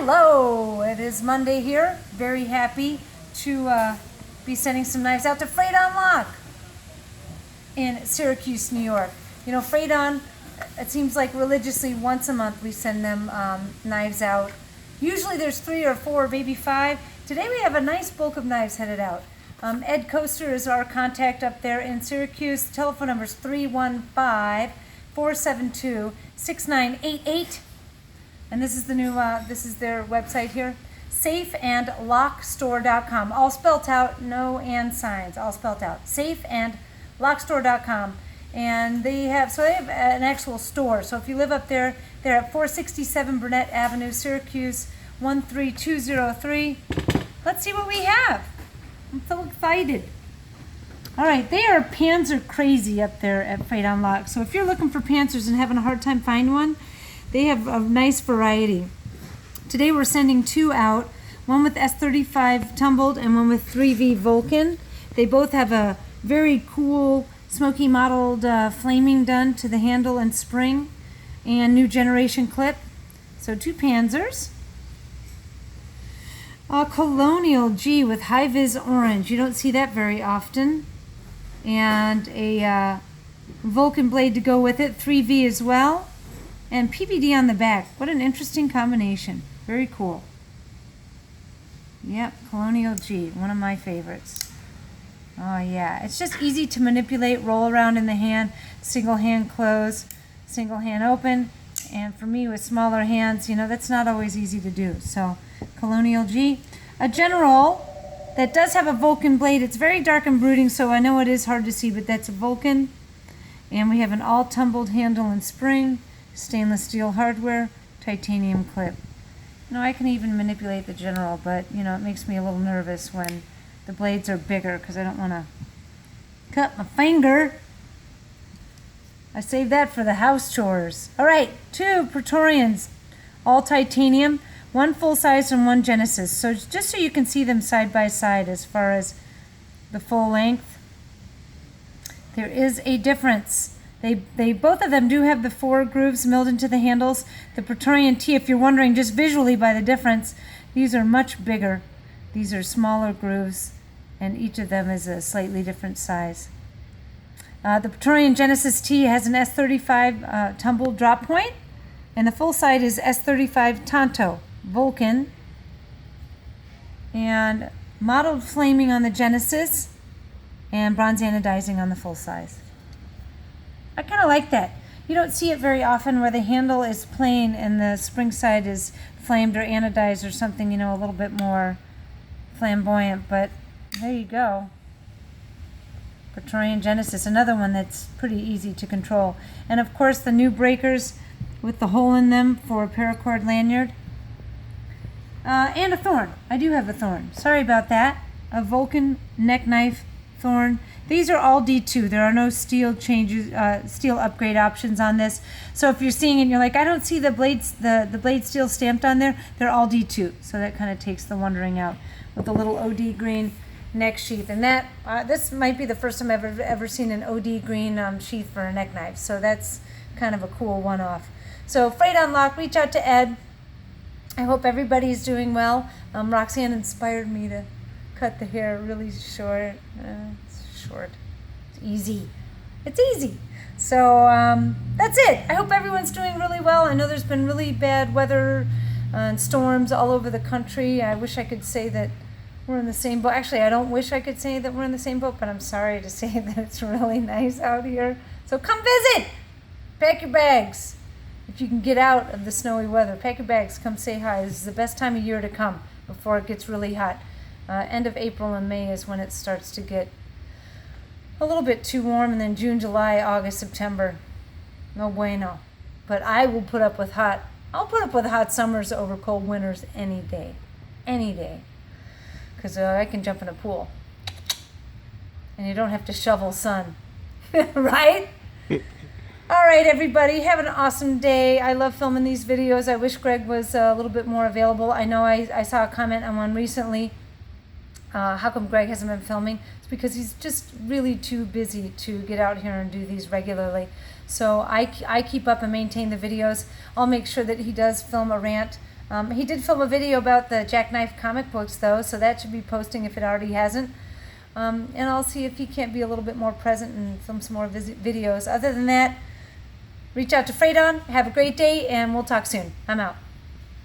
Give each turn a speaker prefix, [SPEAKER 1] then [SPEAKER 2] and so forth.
[SPEAKER 1] Hello, it is Monday here. Very happy to be sending some knives out to Fradon Lock in Syracuse, New York. You know, Fradon, it seems like religiously once a month we send them knives out. Usually there's 3 or 4, maybe 5. Today we have a nice bulk of knives headed out. Ed Coaster is our contact up there in Syracuse. The telephone number is 315-472-6988. And this is the new, this is their website here, safeandlockstore.com. All spelt out, no and signs, all spelt out. Safeandlockstore.com. And they have an actual store. So if you live up there, they're at 467 Burnett Avenue, Syracuse, 13203. Let's see what we have. I'm so excited. All right, they are Panzer crazy up there at Fradon Lock. So if you're looking for Panzers and having a hard time finding one, they have a nice variety. Today we're sending 2 out, one with S35 tumbled and one with 3V Vulcan. They both have a very cool smoky mottled flaming done to the handle and spring and new generation clip. So 2 Panzers. A Colonial G with high vis orange. You don't see that very often. And a Vulcan blade to go with it, 3V as well. And PVD on the back. What an interesting combination. Very cool. Yep, Colonial G, one of my favorites. Oh yeah, it's just easy to manipulate, roll around in the hand, single hand close, single hand open. And for me with smaller hands, you know, that's not always easy to do. So, Colonial G. A General that does have a Vulcan blade. It's very dark and brooding, so I know it is hard to see, but that's a Vulcan. And we have an all tumbled handle and spring. Stainless steel hardware, titanium clip. You know, I can even manipulate the General, but you know, it makes me a little nervous when the blades are bigger because I don't want to cut my finger. I save that for the house chores. All right, 2 Praetorians, all titanium, 1 full size and 1 Genesis. So just so you can see them side by side as far as the full length, there is a difference. They both of them do have the 4 grooves milled into the handles. The Praetorian T, if you're wondering just visually by the difference, these are much bigger. These are smaller grooves, and each of them is a slightly different size. The Praetorian Genesis T has an S35 tumble drop point, and the full side is S35 Tonto Vulcan, and mottled flaming on the Genesis, and bronze anodizing on the full size. I kind of like that. You don't see it very often where the handle is plain and the spring side is flamed or anodized or something, you know, a little bit more flamboyant, but there you go. Praetorian Genesis, another one that's pretty easy to control. And of course the new breakers with the hole in them for a paracord lanyard. And a Thorn. I do have a Thorn. Sorry about that. A Vulcan neck knife Thorn. These are all D2. There are no steel changes, steel upgrade options on this. So if you're seeing it and you're like, I don't see the blades, the blade steel stamped on there, they're all D2. So that kind of takes the wondering out with the little OD green neck sheath. And that this might be the first time I've ever seen an OD green sheath for a neck knife. So that's kind of a cool one-off. So Fradon Lock, reach out to Ed. I hope everybody's doing well. Roxanne inspired me to cut the hair really short. Short. It's easy. It's easy. So that's it. I hope everyone's doing really well. I know there's been really bad weather and storms all over the country. I wish I could say that we're in the same boat. Actually, I don't wish I could say that we're in the same boat, but I'm sorry to say that it's really nice out here. So come visit. Pack your bags. If you can get out of the snowy weather, pack your bags. Come say hi. This is the best time of year to come before it gets really hot. End of April and May is when it starts to get a little bit too warm, and then June, July, August, September, no bueno. But I will put up with I'll put up with hot summers over cold winters any day, because I can jump in a pool, and you don't have to shovel sun, right? All right, everybody, have an awesome day. I love filming these videos. I wish Greg was a little bit more available. I know I saw a comment on one recently. How come Greg hasn't been filming? It's because he's just really too busy to get out here and do these regularly. So I keep up and maintain the videos. I'll make sure that he does film a rant He did film a video about the Jackknife comic books, though, so that should be posting if it already hasn't. And I'll see if he can't be a little bit more present and film some more videos. Other than that, reach out to Fradon. Have a great day, and we'll talk soon. I'm out.